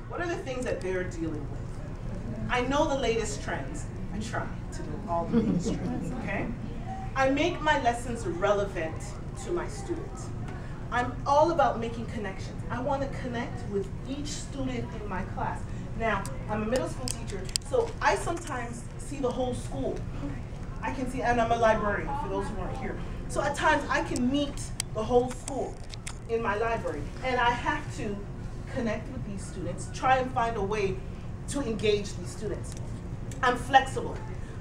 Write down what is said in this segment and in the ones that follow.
What are the things that they're dealing with? I know the latest trends. I try to know all the latest trends, okay? I make my lessons relevant to my students. I'm all about making connections. I want to connect with each student in my class. Now, I'm a middle school teacher, so I sometimes see the whole school. I can see, and I'm a librarian, for those who aren't here. So at times, I can meet the whole school in my library, and I have to connect with these students, try and find a way to engage these students. I'm flexible.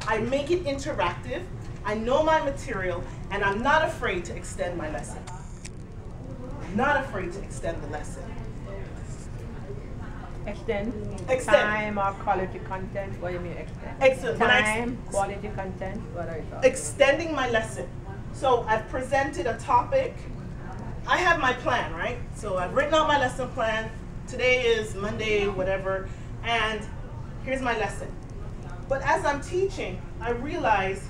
I make it interactive. I know my material, and I'm not afraid to extend my lesson. Not afraid to extend the lesson. Extend. Time or quality content? What do you mean extend? Excellent. Time, quality content, what are you talking? Extending my lesson. So I've presented a topic. I have my plan, right? So I've written out my lesson plan. Today is Monday, whatever, and here's my lesson. But as I'm teaching, I realize,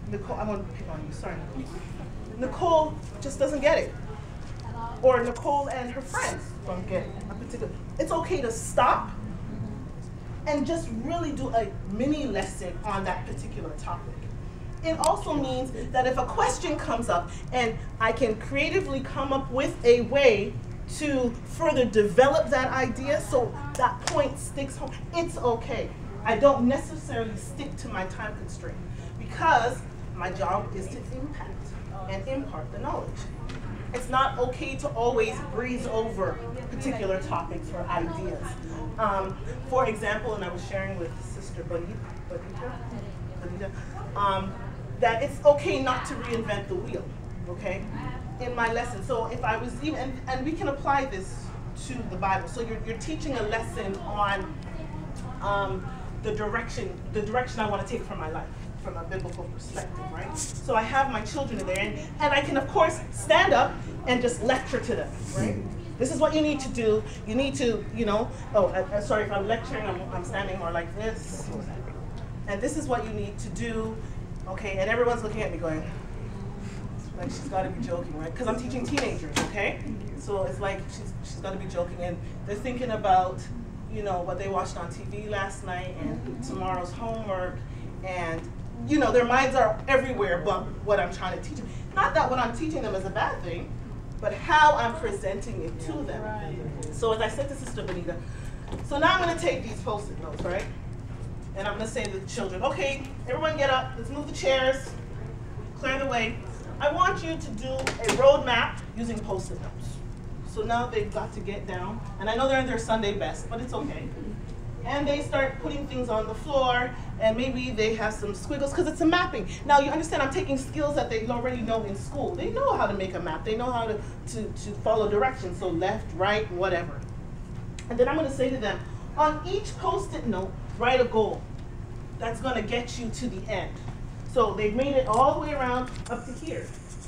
Nicole, I want to pick on you, sorry. Nicole just doesn't get it. Or Nicole and her friends don't get a particular. It's okay to stop and just really do a mini lesson on that particular topic. It also means that if a question comes up and I can creatively come up with a way to further develop that idea so that point sticks home, it's okay. I don't necessarily stick to my time constraint because my job is to impact and impart the knowledge. It's not okay to always breeze over particular topics or ideas. For example, and I was sharing with Sister Bonita, that it's okay not to reinvent the wheel, okay, in my lesson. So if I was even, and we can apply this to the Bible. So you're teaching a lesson on the direction I want to take from my life, from a biblical perspective, right? So I have my children in there, and I can, of course, stand up and just lecture to them, right? This is what you need to do. You need to, you know, sorry, if I'm lecturing, I'm standing more like this. And this is what you need to do, okay? And everyone's looking at me going, like she's got to be joking, right? Because I'm teaching teenagers, okay? So it's like she's got to be joking, and they're thinking about, you know, what they watched on TV last night and tomorrow's homework, and you know, their minds are everywhere but what I'm trying to teach them. Not that what I'm teaching them is a bad thing, but how I'm presenting it to them. Right. So as I said to Sister Benita, so now I'm going to take these Post-it notes, right? And I'm going to say to the children, okay, everyone get up, let's move the chairs, clear the way. I want you to do a roadmap using Post-it notes. So now they've got to get down, and I know they're in their Sunday best, but it's okay. And they start putting things on the floor, and maybe they have some squiggles, because it's a mapping. Now you understand I'm taking skills that they already know in school. They know how to make a map. They know how to follow directions, so left, right, whatever. And then I'm going to say to them, on each Post-it note, write a goal that's going to get you to the end. So they've made it all the way around up to here.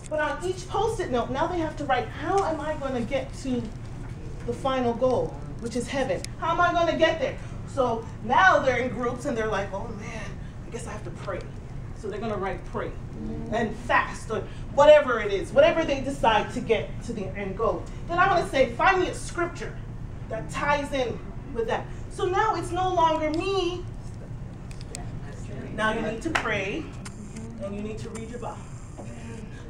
But on each Post-it note, now they have to write, how am I going to get to the final goal, which is heaven? How am I going to get there? So now they're in groups and they're like, oh man, I guess I have to pray. So they're going to write pray and fast or whatever it is, whatever they decide to get to the end goal. Then I'm going to say, find me a scripture that ties in with that. So now it's no longer me. Now you need to pray and you need to read your Bible.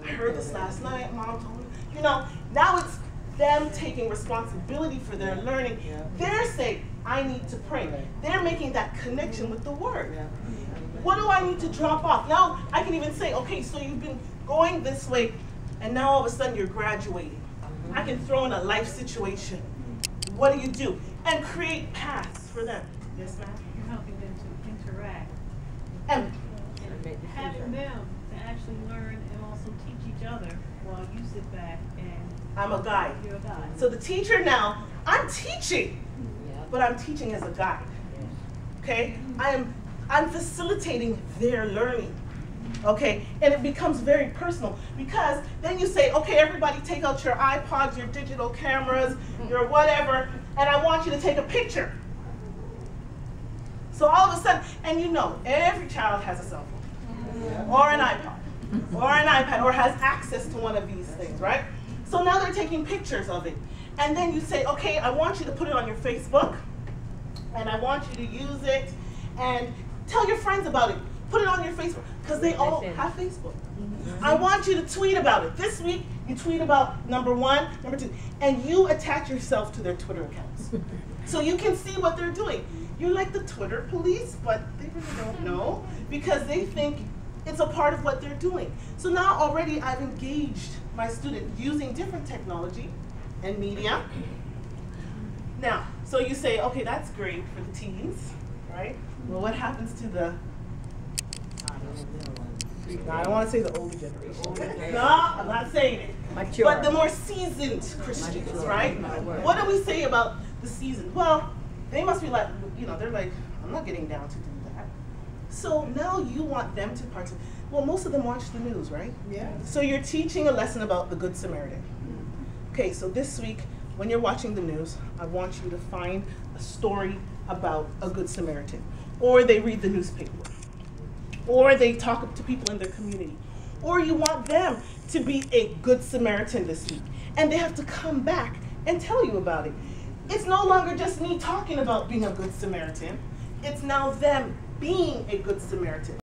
I heard this last night, Mom told me. You know, now it's them taking responsibility for their learning. They're saying, I need to pray. They're making that connection with the Word. What do I need to drop off? Now I can even say, okay, so you've been going this way, and now all of a sudden you're graduating. I can throw in a life situation. What do you do? And create paths for them. Yes, ma'am? You're helping them to interact. And having them to actually learn and also teach each other while you sit back and I'm a guide. You're a guide. So the teacher now, I'm teaching, but I'm teaching as a guide. Okay? I'm facilitating their learning. Okay? And it becomes very personal because then you say, okay, everybody take out your iPods, your digital cameras, your whatever, and I want you to take a picture. So all of a sudden, and you know, every child has a cell phone, or an iPod, or an iPad, or has access to one of these things, right? So now they're taking pictures of it. And then you say, okay, I want you to put it on your Facebook, And I want you to use it and tell your friends about it. Put it on your Facebook, because they all have Facebook. I want you to tweet about it. This week, you tweet about number 1, number 2, and you attach yourself to their Twitter accounts. So you can see what they're doing. You're like the Twitter police, but they really don't know, because they think it's a part of what they're doing. So now already I've engaged my student using different technology and media. Now, so you say, okay, that's great for the teens, right? Well, what happens to the, I don't want to say the older generation. No, I'm not saying it. Mature. But the more seasoned Christians, right? What do we say about the seasoned? Well, they must be like, they're like, I'm not getting down to do that. So now you want them to participate. Well, most of them watch the news, right? Yeah. So you're teaching a lesson about the Good Samaritan. Okay, so this week, when you're watching the news, I want you to find a story about a Good Samaritan. Or they read the newspaper. Or they talk to people in their community. Or you want them to be a Good Samaritan this week. And they have to come back and tell you about it. It's no longer just me talking about being a Good Samaritan. It's now them being a Good Samaritan.